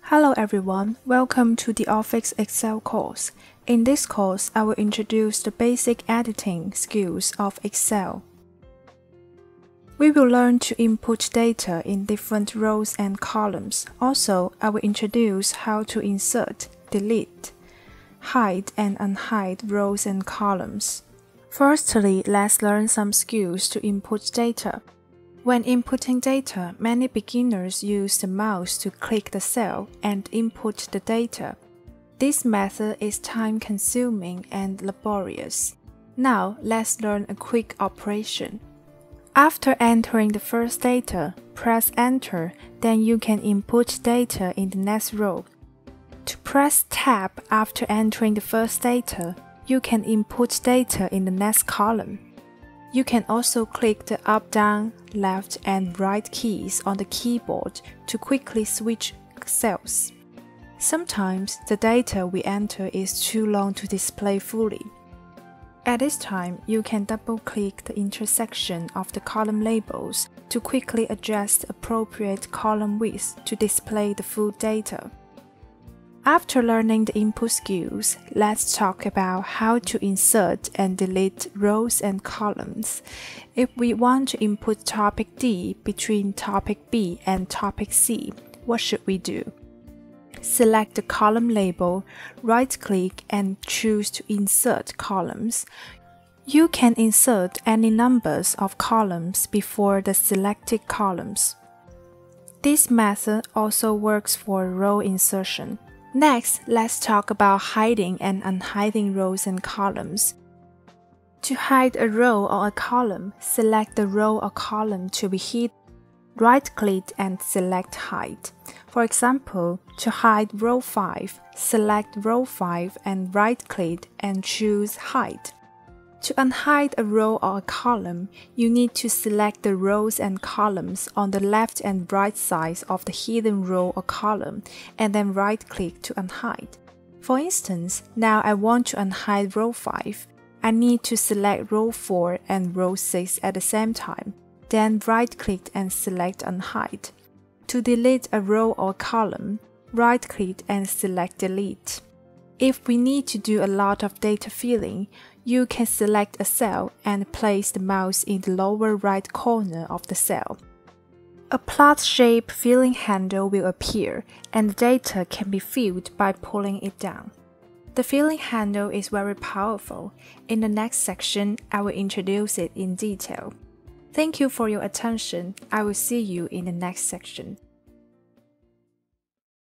Hello everyone, welcome to the Office Excel course. In this course, I will introduce the basic editing skills of Excel. We will learn to input data in different rows and columns. Also, I will introduce how to insert, delete, hide and unhide rows and columns. Firstly, let's learn some skills to input data. When inputting data, many beginners use the mouse to click the cell and input the data. This method is time-consuming and laborious. Now, let's learn a quick operation. After entering the first data, press Enter, then you can input data in the next row. To press Tab after entering the first data, you can input data in the next column. You can also click the up, down, left, and right keys on the keyboard to quickly switch cells. Sometimes the data we enter is too long to display fully. At this time, you can double-click the intersection of the column labels to quickly adjust the appropriate column width to display the full data. After learning the input skills, let's talk about how to insert and delete rows and columns. If we want to input topic D between topic B and topic C, what should we do? Select the column label, right-click and choose to insert columns. You can insert any numbers of columns before the selected columns. This method also works for row insertion. Next, let's talk about hiding and unhiding rows and columns. To hide a row or a column, select the row or column to be hidden. Right-click and select Hide. For example, to hide row 5, select row 5 and right-click and choose Hide. To unhide a row or a column, you need to select the rows and columns on the left and right sides of the hidden row or column, and then right-click to unhide. For instance, now I want to unhide row 5. I need to select row 4 and row 6 at the same time, then right-click and select Unhide. To delete a row or column, right-click and select Delete. If we need to do a lot of data filling, you can select a cell and place the mouse in the lower right corner of the cell. A plot-shaped filling handle will appear, and the data can be filled by pulling it down. The filling handle is very powerful. In the next section, I will introduce it in detail. Thank you for your attention. I will see you in the next section.